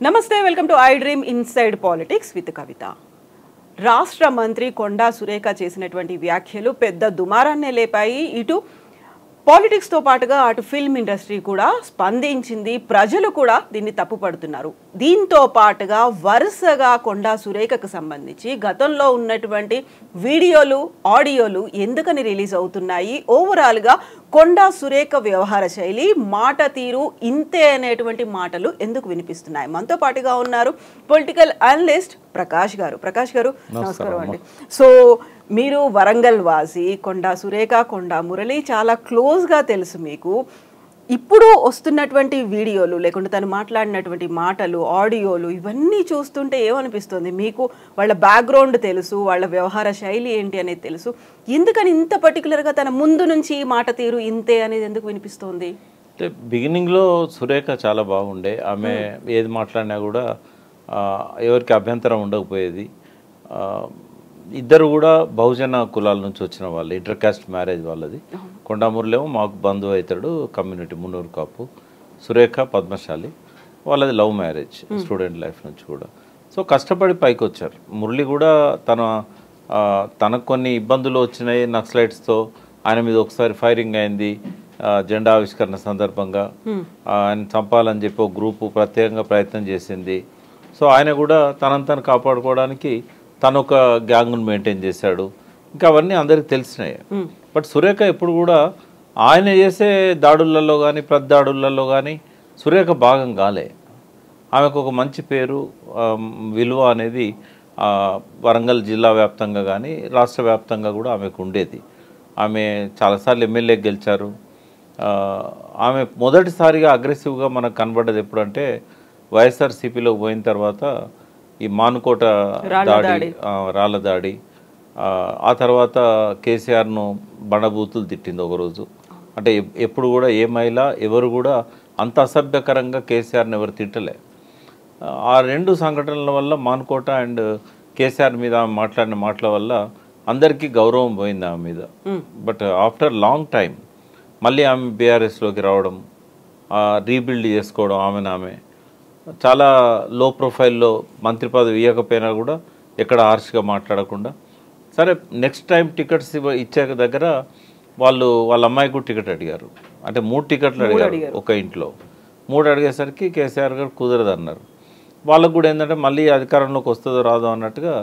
నమస్తే welcome to iDream inside politics with Kavitha. రాష్ట్ర మంత్రి కొండా సురేఖ చేసినటువంటి వ్యాఖ్యలు పెద్ద దుమారాన్నే లేపాయి. ఇటు పాలిటిక్స్ తో పాటుగా అటు ఫిల్మ్ ఇండస్ట్రీ కూడా స్పందించింది. ప్రజలు కూడా దీన్ని తప్పుపడుతున్నారు. దీంతో పాటుగా వరుసగా కొండా సురేఖకు సంబంధించి గతంలో ఉన్నటువంటి వీడియోలు ఆడియోలు ఎందుకని రిలీజ్ అవుతున్నాయి, ఓవరాల్ గా కొండా సురేఖ వ్యవహార శైలి మాట తీరు ఇంతే అనేటువంటి మాటలు ఎందుకు వినిపిస్తున్నాయి. మనతో పాటుగా ఉన్నారు పొలిటికల్ అనలిస్ట్ ప్రకాష్ గారు. నమస్కారం అండి. సో మీరు వరంగల్ వాసి, కొండా సురేఖ కొండా మురళి చాలా క్లోజ్గా తెలుసు మీకు. ఇప్పుడు వస్తున్నటువంటి వీడియోలు లేకుంటే తను మాట్లాడినటువంటి మాటలు ఆడియోలు ఇవన్నీ చూస్తుంటే ఏమనిపిస్తుంది మీకు? వాళ్ళ బ్యాక్గ్రౌండ్ తెలుసు, వాళ్ళ వ్యవహార శైలి ఏంటి అనేది తెలుసు. ఎందుకని ఇంత పర్టికులర్గా తన ముందు నుంచి మాట తీరు ఇంతే అనేది ఎందుకు వినిపిస్తుంది? అంటే బిగినింగ్లో సురేఖ చాలా బాగుండే. ఆమె ఏది మాట్లాడినా కూడా ఎవరికి అభ్యంతరం ఉండకపోయేది. ఇద్దరు కూడా బహుజన కులాల నుంచి వచ్చిన వాళ్ళు, ఇంటర్ కాస్ట్ మ్యారేజ్ వాళ్ళది. కొండామూరులేమో మాకు బంధువు అవుతాడు, కమ్యూనిటీ మున్నూరు కాపు. సురేఖ పద్మశాలి, వాళ్ళది లవ్ మ్యారేజ్, స్టూడెంట్ లైఫ్ నుంచి కూడా. సో కష్టపడి పైకి వచ్చారు. మురళి కూడా తనకు కొన్ని ఇబ్బందులు వచ్చినాయి నక్సలైట్స్తో. ఆయన మీద ఒకసారి ఫైరింగ్ అయింది జెండా ఆవిష్కరణ సందర్భంగా. ఆయన చంపాలని చెప్పి ఒక గ్రూపు ప్రత్యేకంగా ప్రయత్నం చేసింది. సో ఆయన కూడా తనను కాపాడుకోవడానికి తను ఒక గ్యాంగ్ను మెయింటైన్ చేశాడు. ఇంకా అవన్నీ అందరికి తెలిసినాయి. బట్ సురేఖ ఎప్పుడు కూడా ఆయన చేసే దాడులలో కానీ ప్రతి దాడులలో కానీ సురేఖ భాగం కాలే. ఆమెకు ఒక మంచి పేరు, విలువ అనేది వరంగల్ జిల్లా వ్యాప్తంగా కానీ రాష్ట్ర వ్యాప్తంగా కూడా ఆమెకు ఉండేది. ఆమె చాలాసార్లు ఎమ్మెల్యే గెలిచారు. ఆమె మొదటిసారిగా అగ్రెసివ్గా మనకు కనబడ్డది ఎప్పుడంటే వైఎస్ఆర్సీపీలోకి పోయిన తర్వాత ఈ మానుకోట దాడి, రాళ్ళ దాడి. ఆ తర్వాత కేసీఆర్ను బండబూతులు తిట్టింది ఒకరోజు. అంటే ఎప్పుడు కూడా ఏ మహిళ ఎవరు కూడా అంత అసభ్యకరంగా కేసీఆర్ని ఎవరు తిట్టలే. ఆ రెండు సంఘటనల వల్ల మానుకోట అండ్ కేసీఆర్ మీద మాట్లాడిన మాటల వల్ల అందరికీ గౌరవం పోయింది ఆమె మీద. బట్ ఆఫ్టర్ లాంగ్ టైం మళ్ళీ ఆమె బీఆర్ఎస్లోకి రావడం, రీబిల్డ్ చేసుకోవడం, ఆమె చాలా లో ప్రొఫైల్లో మంత్రి పదవి ఇవ్వకపోయినా కూడా ఎక్కడ హార్ష్గా మాట్లాడకుండా, సరే నెక్స్ట్ టైం టికెట్స్ ఇచ్చాక దగ్గర వాళ్ళ అమ్మాయికి కూడా టికెట్ అడిగారు. అంటే 3 టికెట్లు అడిగారు ఒక ఇంట్లో. 3 అడిగేసరికి కేసీఆర్ గారు కుదరదు అన్నారు. వాళ్ళకు కూడా ఏంటంటే మళ్ళీ అధికారంలోకి వస్తుందో రాదో అన్నట్టుగా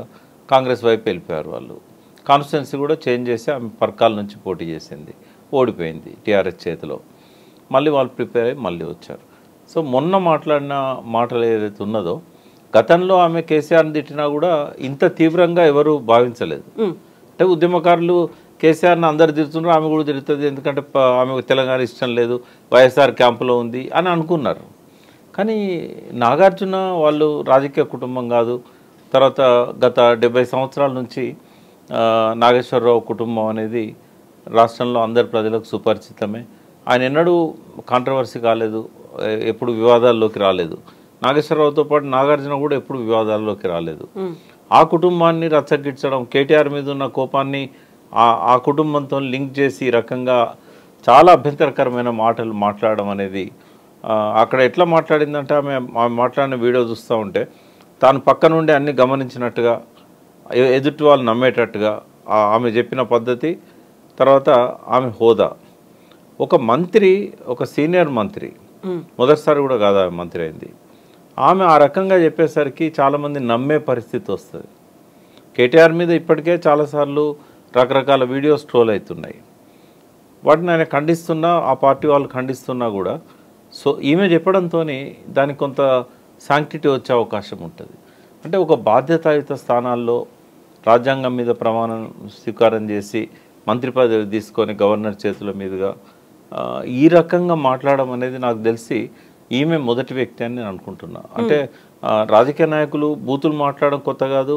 కాంగ్రెస్ వైపు వెళ్ళిపోయారు. వాళ్ళు కాన్స్టిట్యున్సీ కూడా చేంజ్ చేసి ఆమె పర్కాల నుంచి పోటీ చేసింది, ఓడిపోయింది టీఆర్ఎస్ చేతిలో. మళ్ళీ వాళ్ళు ప్రిపేర్ అయ్యి మళ్ళీ వచ్చారు. సో మొన్న మాట్లాడిన మాటలు ఏదైతే ఉన్నదో, గతంలో ఆమె కేసీఆర్ని తిట్టినా కూడా ఇంత తీవ్రంగా ఎవరు భావించలేదు. అంటే ఉద్యమకారులు కేసీఆర్ని అందరు తిడుతున్నారు, ఆమె కూడా తిడుతుంది, ఎందుకంటే ఆమెకు తెలంగాణ ఇష్టం లేదు, వైఎస్ఆర్ క్యాంపులో ఉంది అని అనుకున్నారు. కానీ నాగార్జున వాళ్ళు రాజకీయ కుటుంబం కాదు. తర్వాత గత 70 సంవత్సరాల నుంచి నాగేశ్వరరావు కుటుంబం అనేది రాష్ట్రంలో అందరి ప్రజలకు సుపరిచితమే. ఆయన ఎన్నడూ కాంట్రవర్సీ కాలేదు, ఎప్పుడు వివాదాల్లోకి రాలేదు. నాగేశ్వరరావుతో పాటు నాగార్జున కూడా ఎప్పుడు వివాదాల్లోకి రాలేదు. ఆ కుటుంబాన్ని రచ్చగిచ్చడం, కేటీఆర్ మీద ఉన్న కోపాన్ని ఆ కుటుంబంతో లింక్ చేసి ఈ రకంగా చాలా అభ్యంతరకరమైన మాటలు మాట్లాడడం అనేది, అక్కడ ఎట్లా మాట్లాడిందంటే ఆమె మాట్లాడిన వీడియో చూస్తూ ఉంటే తాను పక్క నుండి అన్ని గమనించినట్టుగా, ఎదుటి వాళ్ళు నమ్మేటట్టుగా ఆమె చెప్పిన పద్ధతి, తర్వాత ఆమె హోదా. ఒక మంత్రి, ఒక సీనియర్ మంత్రి, మొదటిసారి కూడా కాదు ఆమె మంత్రి అయింది. ఆమె ఆ రకంగా చెప్పేసరికి చాలామంది నమ్మే పరిస్థితి వస్తుంది. కేటీఆర్ మీద ఇప్పటికే చాలాసార్లు రకరకాల వీడియోస్ ట్రోల్ అవుతున్నాయి. వాటిని ఆయన ఖండిస్తున్నా, ఆ పార్టీ వాళ్ళు ఖండిస్తున్నా కూడా సో ఈమె చెప్పడంతో దానికి కొంత శాంక్టిటీ వచ్చే అవకాశం ఉంటుంది. అంటే ఒక బాధ్యతాయుత స్థానాల్లో రాజ్యాంగం మీద ప్రమాణం స్వీకారం చేసి మంత్రి పదవి తీసుకొని గవర్నర్ చేతుల మీదుగా ఈ రకంగా మాట్లాడడం అనేది నాకు తెలిసి ఈమె మొదటి వ్యక్తి అని నేను అనుకుంటున్నా. అంటే రాజకీయ నాయకులు బూతులు మాట్లాడడం కొత్త కాదు,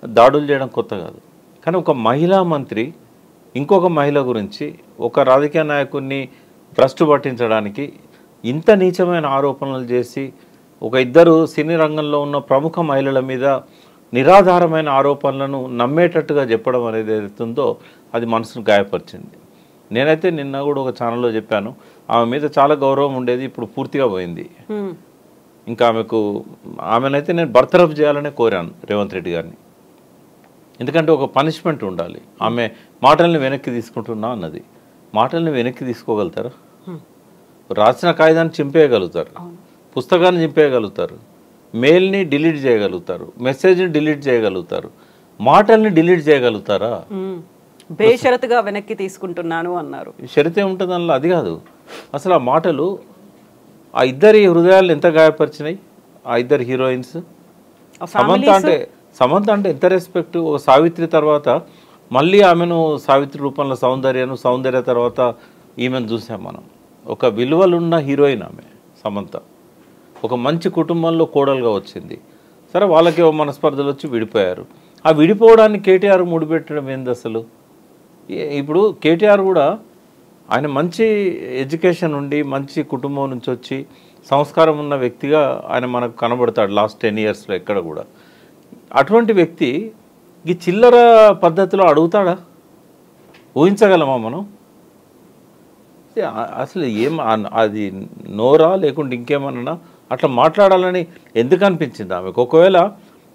దాడులు చేయడం కొత్త కాదు. కానీ ఒక మహిళా మంత్రి ఇంకొక మహిళ గురించి, ఒక రాజకీయ నాయకుడిని భ్రష్టు పట్టించడానికి ఇంత నీచమైన ఆరోపణలు చేసి, ఒక ఇద్దరు సినీ రంగంలో ఉన్న ప్రముఖ మహిళల మీద నిరాధారమైన ఆరోపణలను నమ్మేటట్టుగా చెప్పడం అనేది ఏదైతుందో అది మనసును గాయపరిచింది. నేనైతే నిన్న కూడా ఒక ఛానల్లో చెప్పాను, ఆమె మీద చాలా గౌరవం ఉండేది, ఇప్పుడు పూర్తిగా పోయింది. ఇంకా ఆమెనైతే నేను బర్తరఫ్ చేయాలనే కోరాను రేవంత్ రెడ్డి గారిని. ఎందుకంటే ఒక పనిష్మెంట్ ఉండాలి. ఆమె మాటల్ని వెనక్కి తీసుకుంటున్నా అన్నది. మాటల్ని వెనక్కి తీసుకోగలుగుతారా? రాసిన కాగితాన్ని చింపేయగలుగుతారు, పుస్తకాన్ని చింపేయగలుగుతారు, మెయిల్ని డిలీట్ చేయగలుగుతారు, మెసేజ్ని డిలీట్ చేయగలుగుతారు, మాటల్ని డిలీట్ చేయగలుగుతారా? బేషరతుగా వెనక్కి తీసుకుంటున్నాను అన్నారు. షరతే ఉంటుంది అందులో. అది కాదు అసలు. ఆ మాటలు ఆ ఇద్దరి హృదయాలను ఎంత గాయపరిచినాయి. ఆ ఇద్దరు హీరోయిన్స్. సమంత అంటే ఎంత రెస్పెక్ట్. ఒక సావిత్రి తర్వాత మళ్ళీ ఆమెను సావిత్రి రూపంలో సౌందర్య తర్వాత ఈమెను చూసాం మనం. ఒక విలువలున్న హీరోయిన్ ఆమె సమంత. ఒక మంచి కుటుంబంలో కోడలుగా వచ్చింది. సరే, వాళ్ళకి మనస్పర్ధలు వచ్చి విడిపోయారు. ఆ విడిపోవడాన్ని కేటీఆర్ ముడిపెట్టడం ఏంది అసలు? ఇప్పుడు కేటీఆర్ కూడా ఆయన మంచి ఎడ్యుకేషన్ ఉండి మంచి కుటుంబం నుంచి వచ్చి సంస్కారం ఉన్న వ్యక్తిగా ఆయన మనకు కనబడతాడు లాస్ట్ 10 yearsలో ఎక్కడ కూడా. అటువంటి వ్యక్తి ఈ చిల్లర పద్ధతిలో అడుగుతాడా? ఊహించగలమా మనం? అసలు అది నోరా లేకుంటే ఇంకేమన్నా అట్లా మాట్లాడాలని ఎందుకు అనిపించింది ఆమెకు? ఒకవేళ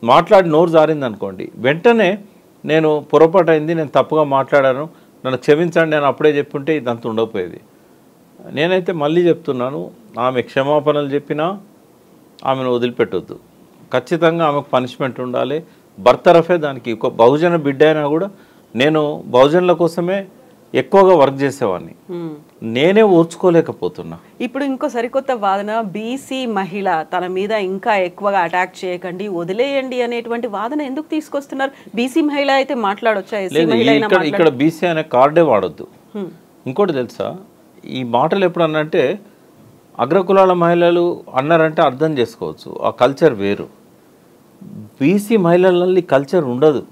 మాట్లాడి నోరు జారింది అనుకోండి, వెంటనే నేను పొరపాటు అయింది, నేను తప్పుగా మాట్లాడాను, నన్ను క్షమించండి నేను అప్పుడే చెప్పుంటే ఇదంతా ఉండకపోయేది. నేనైతే మళ్ళీ చెప్తున్నాను, ఆమె క్షమాపణలు చెప్పినా ఆమెను వదిలిపెట్టొద్దు. ఖచ్చితంగా ఆమెకు పనిష్మెంట్ ఉండాలి. బర్తరఫే దానికి. ఒక బహుజన బిడ్డ అయినా కూడా నేను బహుజనుల కోసమే ఎక్కువగా వర్క్ చేసేవాడిని. నేనే ఓర్చుకోలేకపోతున్నా. ఇప్పుడు ఇంకో సరికొత్త వాదన, బీసీ మహిళ తన మీద ఇంకా ఎక్కువగా అటాక్ చేయకండి, వదిలేయండి అనేటువంటి వాదన ఎందుకు తీసుకొస్తున్నారు? బీసీ మహిళ అయితే మాట్లాడొచ్చా? ఇక్కడ బీసీ అనే కార్డే వాడొద్దు. ఇంకోటి తెలుసా, ఈ మాటలు ఎప్పుడన్నంటే అగ్రకులాల మహిళలు అన్నారంటే అర్థం చేసుకోవచ్చు, ఆ కల్చర్ వేరు. బీసీ మహిళలలో కల్చర్ ఉండదు.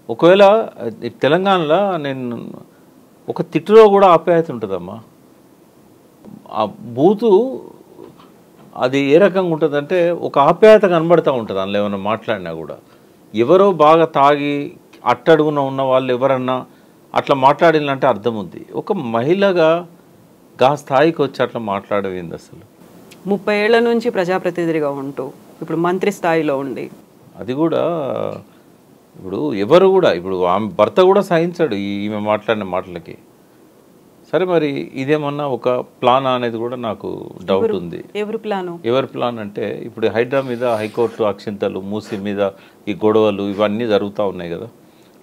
ఒకవేళ తెలంగాణలో నేను ఒక తిట్టులో కూడా ఆప్యాయత ఉంటుందమ్మా. ఆ బూతు అది ఏ రకంగా ఉంటుందంటే ఒక ఆప్యాయత కనబడుతూ ఉంటుంది అందులో ఏమైనా మాట్లాడినా కూడా. ఎవరో బాగా తాగి అట్టడుగున ఉన్న వాళ్ళు ఎవరన్నా అట్లా మాట్లాడినంటే అర్థం ఉంది. ఒక మహిళగా గా స్థాయికి వచ్చి అట్లా మాట్లాడేది అసలు. 30 ఏళ్ల నుంచి ప్రజాప్రతినిధిగా ఉంటూ ఇప్పుడు మంత్రి స్థాయిలో ఉండి అది కూడా ఇప్పుడు ఎవరు కూడా ఇప్పుడు ఆమె భర్త కూడా సహించాడు ఈమె మాట్లాడిన మాటలకి. సరే, మరి ఇదేమన్నా ఒక ప్లాన్ అనేది కూడా నాకు డౌట్ ఉంది. ఎవరి ప్లాన్ అంటే ఇప్పుడు హైడ్రా మీద హైకోర్టు అక్షింతలు, మూసి మీద ఈ గొడవలు ఇవన్నీ జరుగుతూ ఉన్నాయి కదా.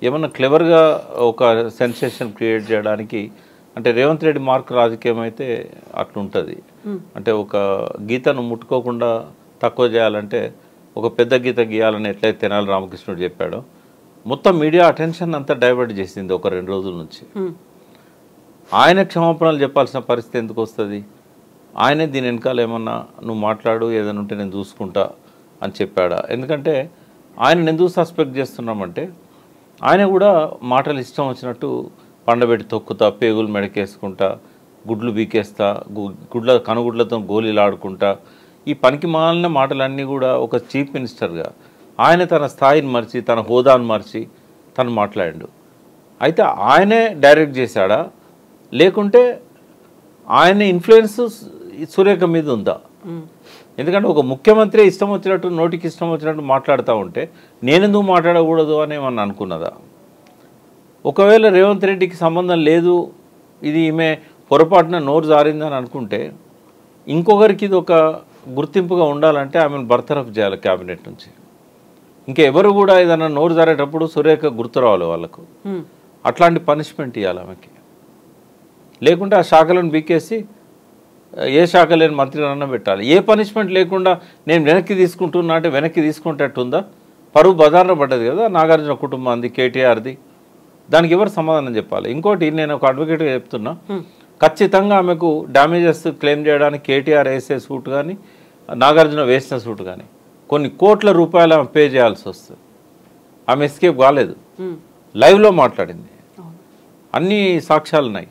ఏమన్నా క్లెవర్గా ఒక సెన్సేషన్ క్రియేట్ చేయడానికి, అంటే రేవంత్ రెడ్డి మార్క్ రాజకీయం అయితే అట్లుంటుంది. అంటే ఒక గీతను ముట్టుకోకుండా తక్కువ చేయాలంటే ఒక పెద్ద గీత గీయాలని ఎట్లయితే తెనాలి రామకృష్ణుడు చెప్పాడో, మొత్తం మీడియా అటెన్షన్ అంతా డైవర్ట్ చేసింది ఒక 2 రోజుల నుంచి. ఆయన క్షమాపణలు చెప్పాల్సిన పరిస్థితి ఎందుకు వస్తుంది? ఆయనే దీని వెనకాల ఏమన్నా నువ్వు మాట్లాడు, ఏదైనా ఉంటే నేను చూసుకుంటా అని చెప్పాడా? ఎందుకంటే ఆయన ఎందుకు సస్పెక్ట్ చేస్తున్నామంటే ఆయన కూడా మాటలు ఇష్టం వచ్చినట్టు పండబెట్టి తొక్కుతా, పేగులు మెడకేసుకుంటా, గుడ్లు బీకేస్తా, కనుగుడ్లతో గోళీలు ఆడుకుంటా, ఈ పనికి మాలిన మాటలన్నీ కూడా ఒక చీఫ్ మినిస్టర్గా ఆయన తన స్థాయిని మర్చి, తన హోదాను మర్చి తను మాట్లాడాడు. అయితే ఆయనే డైరెక్ట్ చేశాడా, లేకుంటే ఆయన ఇన్ఫ్లుయెన్స్ సురేఖ మీద ఉందా? ఎందుకంటే ఒక ముఖ్యమంత్రి ఇష్టం వచ్చినట్టు, నోటికి ఇష్టం వచ్చినట్టు మాట్లాడుతూ ఉంటే నేనెందుకు మాట్లాడకూడదు అని ఏమన్నా అనుకున్నదా? ఒకవేళ రేవంత్ రెడ్డికి సంబంధం లేదు, ఇది ఈమె పొరపాటున నోరు జారిందని అనుకుంటే ఇంకొకరికి ఇది ఒక గుర్తింపుగా ఉండాలంటే ఆమెను బర్తరఫ్ చేయాలి క్యాబినెట్ నుంచి. ఇంకా ఎవరు కూడా ఏదైనా నోరు జారేటప్పుడు సురేఖ గుర్తు రావాలి వాళ్ళకు. అట్లాంటి పనిష్మెంట్ ఇవ్వాలి ఆమెకి. లేకుంటే ఆ శాఖలను బీకేసి ఏ శాఖ లేని మంత్రినన్నా పెట్టాలి. ఏ పనిష్మెంట్ లేకుండా నేను వెనక్కి తీసుకుంటున్నా అంటే వెనక్కి తీసుకుంటట్టుందా? పరువు బజార్న పడ్డది కదా నాగార్జున కుటుంబాన్ని, కేటీఆర్ది. దానికి ఎవరు సమాధానం చెప్పాలి? ఇంకోటి నేను ఒక అడ్వకేట్గా చెప్తున్నా, ఖచ్చితంగా ఆమెకు డ్యామేజెస్ క్లెయిమ్ చేయడానికి కేటీఆర్ వేసే సూట్ కానీ నాగార్జున వేసిన సూట్ కానీ కొన్ని కోట్ల రూపాయలు ఆమె పే చేయాల్సి వస్తుంది. ఆమె ఎస్కేప్ కాలేదు, లైవ్లో మాట్లాడింది, అన్ని సాక్ష్యాలు ఉన్నాయి.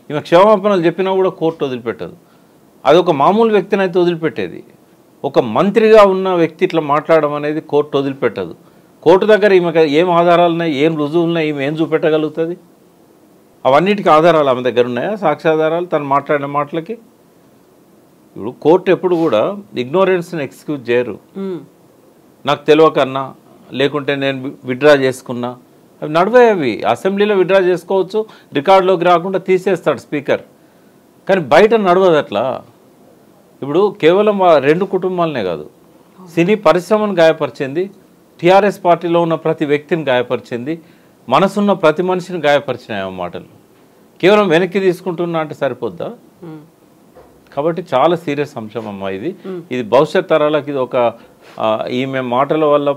ఈమె క్షమాపణలు చెప్పినా కూడా కోర్టు వదిలిపెట్టదు. అదొక మామూలు వ్యక్తిని అయితే వదిలిపెట్టేది, ఒక మంత్రిగా ఉన్న వ్యక్తి ఇట్లా మాట్లాడడం అనేది కోర్టు వదిలిపెట్టదు. కోర్టు దగ్గర ఈమె ఏం ఆధారాలు ఉన్నాయి, ఏం రుజువులు ఉన్నాయి, ఈమె ఏం చూపెట్టగలుగుతుంది? అవన్నిటికీ ఆధారాలు ఆమె దగ్గర ఉన్నాయా? సాక్ష్యాధారాలు తను మాట్లాడిన మాటలకి? ఇప్పుడు కోర్టు ఎప్పుడు కూడా ఇగ్నోరెన్స్ని ఎక్స్క్యూజ్ చేయరు. నాకు తెలియకన్నా లేకుంటే నేను విత్డ్రా చేసుకున్నా అవి నడవే. అవి అసెంబ్లీలో విత్డ్రా చేసుకోవచ్చు, రికార్డులోకి రాకుండా తీసేస్తాడు స్పీకర్, కానీ బయట నడవదు అట్లా. ఇప్పుడు కేవలం ఆ 2 కుటుంబాలనే కాదు, సినీ పరిశ్రమను గాయపరిచింది, టీఆర్ఎస్ పార్టీలో ఉన్న ప్రతి వ్యక్తిని గాయపరిచింది, మనసున్న ప్రతి మనిషిని గాయపరిచినాయి ఆ మాటలు. కేవలం వెనక్కి తీసుకుంటున్నా అంటే సరిపోద్దా? కాబట్టి చాలా సీరియస్ అంశం అమ్మా ఇది భవిష్యత్ తరాలకు ఇది ఒక ఈమె మాటల వల్ల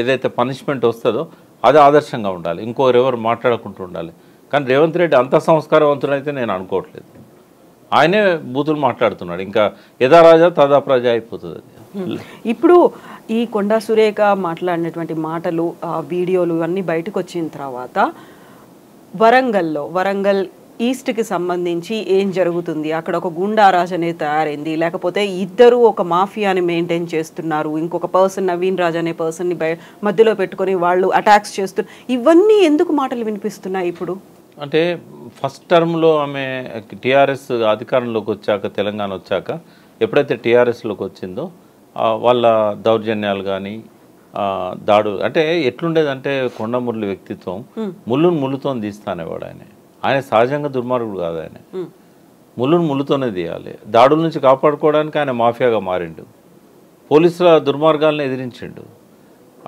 ఏదైతే పనిష్మెంట్ వస్తుందో అది ఆదర్శంగా ఉండాలి, ఇంకోరెవరు మాట్లాడకుండా ఉండాలి. కానీ రేవంత్ రెడ్డి అంత సంస్కారవంతుడైతే నేను అనుకోవట్లేదు. ఆయనే బూతులు మాట్లాడుతున్నాడు, ఇంకా యథారాజా తదా ప్రజ అయిపోతుంది. ఇప్పుడు ఈ కొండా సురేఖ మాట్లాడినటువంటి మాటలు, వీడియోలు అన్నీ బయటకు వచ్చిన తర్వాత వరంగల్ ఈస్ట్కి సంబంధించి ఏం జరుగుతుంది, అక్కడ ఒక గుండారాజ్ అనేది తయారైంది, లేకపోతే ఇద్దరు ఒక మాఫియాని మెయింటైన్ చేస్తున్నారు, ఇంకొక పర్సన్ నవీన్ రాజ్ అనే పర్సన్ని మధ్యలో పెట్టుకొని వాళ్ళు అటాక్స్ చేస్తున్నారు, ఇవన్నీ ఎందుకు మాటలు వినిపిస్తున్నాయి ఇప్పుడు? అంటే ఫస్ట్ టర్మ్లో ఆమె టీఆర్ఎస్ అధికారంలోకి వచ్చాక, తెలంగాణ వచ్చాక ఎప్పుడైతే టీఆర్ఎస్లోకి వచ్చిందో వాళ్ళ దౌర్జన్యాలు కానీ దాడు అంటే ఎట్లుండేదంటే కొండమురళి వ్యక్తిత్వం ముళ్ళుతో తీస్తానేవాడు. ఆయన సహజంగా దుర్మార్గుడు కాదు. ఆయన ముళ్ళుతోనే తీయాలి. దాడుల నుంచి కాపాడుకోవడానికి ఆయన మాఫియాగా మారిండు, పోలీసుల దుర్మార్గాలను ఎదిరించిండు,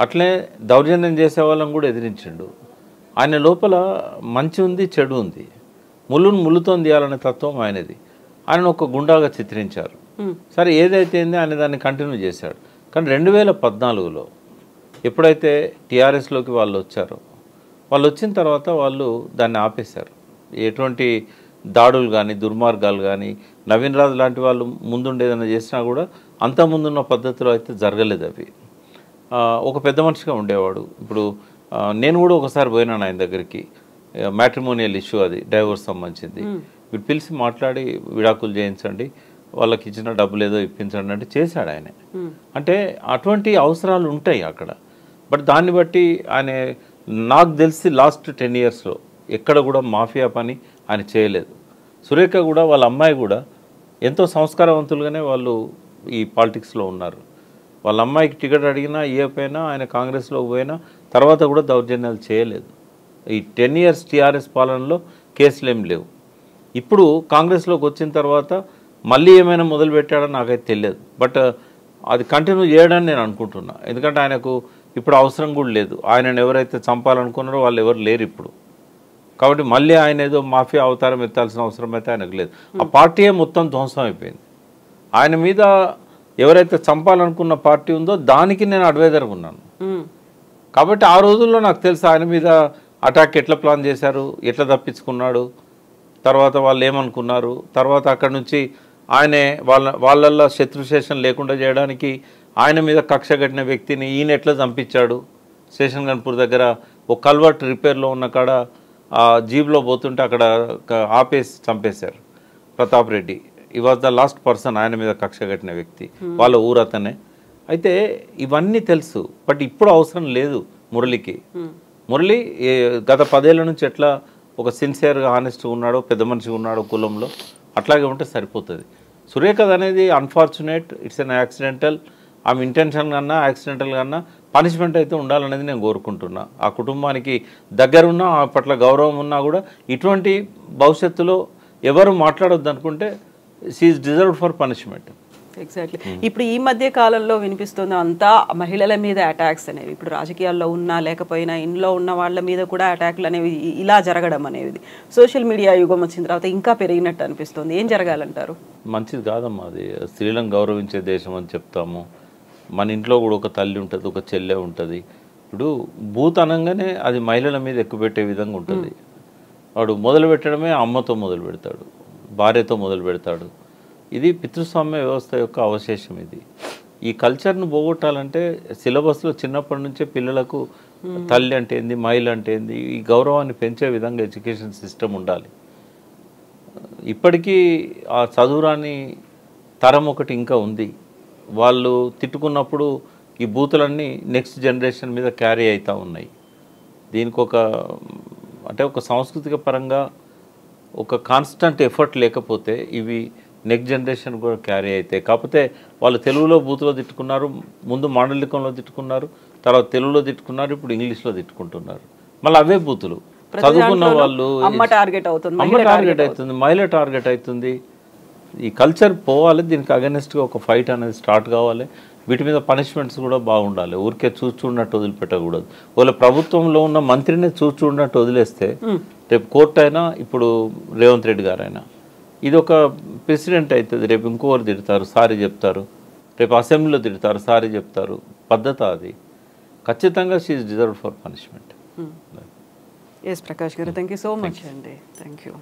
అట్లే దౌర్జన్యం చేసే వాళ్ళని కూడా ఎదిరించిండు. ఆయన లోపల మంచి ఉంది, చెడు ఉంది. ముళ్ళుతో తీయాలనే తత్వం ఆయనది. ఆయన ఒక గుండాగా చిత్రించారు. సరే ఏదైతే ఆయన దాన్ని కంటిన్యూ చేశాడు. కానీ 2014లో ఎప్పుడైతే టీఆర్ఎస్లోకి వాళ్ళు వచ్చారో, వాళ్ళు వచ్చిన తర్వాత వాళ్ళు దాన్ని ఆపేశారు. ఎటువంటి దాడులు కానీ దుర్మార్గాలు కానీ నవీన్ రాజు లాంటి వాళ్ళు ముందుండేదన్నా చేసినా కూడా అంత ముందున్న పద్ధతిలో అయితే జరగలేదు. అవి ఒక పెద్ద మనిషిగా ఉండేవాడు. ఇప్పుడు నేను కూడా ఒకసారి పోయినాను ఆయన దగ్గరికి, మ్యాట్రిమోనియల్ ఇష్యూ, అది డైవోర్స్ సంబంధించింది. వీడు పిలిచి మాట్లాడి విడాకులు చేయించండి, వాళ్ళకి ఇచ్చిన డబ్బులు ఏదో ఇప్పించండి అంటే చేశాడు ఆయన. అంటే అటువంటి అవసరాలు ఉంటాయి అక్కడ. బట్ దాన్ని బట్టి ఆయన, నాకు తెలిసి లాస్ట్ 10 yearsలో ఎక్కడ కూడా మాఫియా పని ఆయన చేయలేదు. సురేఖ కూడా వాళ్ళ అమ్మాయి కూడా ఎంతో సంస్కారవంతులుగానే వాళ్ళు ఈ పాలిటిక్స్లో ఉన్నారు. వాళ్ళ అమ్మాయికి టికెట్ అడిగినా ఇవ్వకపోయినా, ఆయన కాంగ్రెస్లోకి పోయినా తర్వాత కూడా దౌర్జన్యాలు చేయలేదు. ఈ 10 years టీఆర్ఎస్ పాలనలో కేసులు ఏం లేవు. ఇప్పుడు కాంగ్రెస్లోకి వచ్చిన తర్వాత మళ్ళీ ఏమైనా మొదలు పెట్టాడో నాకైతే తెలియదు. బట్ అది కంటిన్యూ చేయడాన్ని నేను అనుకుంటున్నా. ఎందుకంటే ఆయనకు ఇప్పుడు అవసరం కూడా లేదు. ఆయనను ఎవరైతే చంపాలనుకున్నారో వాళ్ళు ఎవరు లేరు ఇప్పుడు. కాబట్టి మళ్ళీ ఆయన ఏదో మాఫియా అవతారం ఎత్తాల్సిన అవసరం అయితే ఆయనకు లేదు. ఆ పార్టీయే మొత్తం ధ్వంసం అయిపోయింది. ఆయన మీద ఎవరైతే చంపాలనుకున్న పార్టీ ఉందో దానికి నేను అడ్వైజర్గా ఉన్నాను. కాబట్టి ఆ రోజుల్లో నాకు తెలుసు ఆయన మీద అటాక్ ఎట్లా ప్లాన్ చేశారు, ఎట్లా తప్పించుకున్నాడు, తర్వాత వాళ్ళు ఏమనుకున్నారు, తర్వాత అక్కడి నుంచి ఆయనే వాళ్ళల్లో శత్రుశేషం లేకుండా చేయడానికి ఆయన మీద కక్ష కట్టిన వ్యక్తిని ఈయన ఎట్లా చంపించాడు. స్టేషన్ గన్పూర్ దగ్గర ఒక కల్వర్ట్ రిపేర్లో ఉన్న కాడ జీబ్లో పోతుంటే అక్కడ ఆపేసి చంపేశారు ప్రతాప్ రెడ్డి. ఈ వాజ్ ద లాస్ట్ పర్సన్ ఆయన మీద కక్ష కట్టిన వ్యక్తి, వాళ్ళ ఊరతనే. అయితే ఇవన్నీ తెలుసు. బట్ ఇప్పుడు అవసరం లేదు మురళికి. మురళి గత 10 ఏళ్ల నుంచి ఎట్లా ఒక సిన్సియర్గా హానెస్ట్గా ఉన్నాడో, పెద్ద మనిషిగా ఉన్నాడో కులంలో, అట్లాగే ఉంటే సరిపోతుంది. సురేఖది అనేది అన్ఫార్చునేట్, ఇట్స్ అన్ యాక్సిడెంటల్. ఆమె ఇంటెన్షన్ కన్నా యాక్సిడెంటల్ కన్నా పనిష్మెంట్ అయితే ఉండాలనేది నేను కోరుకుంటున్నా. ఆ కుటుంబానికి దగ్గరున్నా, ఆ పట్ల గౌరవం ఉన్నా కూడా ఇటువంటి భవిష్యత్తులో ఎవరు మాట్లాడొద్దు అనుకుంటే she is deserved for punishment. Exactly. ఇప్పుడు ఈ మధ్య కాలంలో వినిపిస్తుంది అంతా మహిళల మీద అటాక్స్ అనేవి. ఇప్పుడు రాజకీయాల్లో ఉన్నా లేకపోయినా ఇంట్లో ఉన్న వాళ్ళ మీద కూడా అటాక్లు అనేవి ఇలా జరగడం అనేది సోషల్ మీడియా యుగం వచ్చిన తర్వాత ఇంకా పెరిగినట్టు అనిపిస్తుంది. ఏం జరగాలంటారు? మంచిది కాదమ్మా అది. స్త్రీలను గౌరవించే దేశం అని చెప్తాము. మన ఇంట్లో కూడా ఒక తల్లి ఉంటుంది, ఒక చెల్లె ఉంటుంది. ఇప్పుడు బూత్ అనగానే అది మహిళల మీద ఎక్కువ పెట్టే విధంగా ఉంటుంది. వాడు మొదలు పెట్టడమే అమ్మతో మొదలు పెడతాడు, భార్యతో మొదలు పెడతాడు. ఇది పితృస్వామ్య వ్యవస్థ యొక్క అవశేషం. ఇది ఈ కల్చర్ను పోగొట్టాలంటే సిలబస్లో చిన్నప్పటి నుంచే పిల్లలకు తల్లి అంటే ఏంది, మహిళ అంటే ఏంది, ఈ గౌరవాన్ని పెంచే విధంగా ఎడ్యుకేషన్ సిస్టమ్ ఉండాలి. ఇప్పటికీ ఆ చదువురాని తరం ఒకటి ఇంకా ఉంది. వాళ్ళు తిట్టుకున్నప్పుడు ఈ బూతులన్నీ నెక్స్ట్ జనరేషన్ మీద క్యారీ అవుతూ ఉన్నాయి. దీనికి ఒక సాంస్కృతిక పరంగా ఒక కాన్స్టెంట్ ఎఫర్ట్ లేకపోతే ఇవి నెక్స్ట్ జనరేషన్ కూడా క్యారీ అయితే. కాకపోతే వాళ్ళు తెలుగులో బూతులో తిట్టుకున్నారు, ముందు మాండలికంలో తిట్టుకున్నారు, తర్వాత తెలుగులో తిట్టుకున్నారు, ఇప్పుడు ఇంగ్లీష్లో తిట్టుకుంటున్నారు. మళ్ళీ అవే బూతులు. చదువుకున్న వాళ్ళు అమ్మ టార్గెట్ అవుతుంది, మహిళ టార్గెట్ అవుతుంది. ఈ కల్చర్ పోవాలి, దీనికి అగెనిస్ట్గా ఒక ఫైట్ అనేది స్టార్ట్ కావాలి. వీటి మీద పనిష్మెంట్స్ కూడా బాగుండాలి. ఊరికే చూస్తున్నట్టు వదిలిపెట్టకూడదు. వాళ్ళ ప్రభుత్వంలో ఉన్న మంత్రిని చూస్తున్నట్టు వదిలేస్తే రేపు కోర్టు అయినా, ఇప్పుడు రేవంత్ రెడ్డి గారైనా, ఇది ఒక ప్రెసిడెంట్ అవుతుంది. రేపు ఇంకొకరు తిడతారు, సారీ చెప్తారు. రేపు అసెంబ్లీలో తిడతారు, సారీ చెప్తారు. పద్ధతి అది. ఖచ్చితంగా she is deserved for punishment. S Prakash garu, thank you so much అండి. Thank you.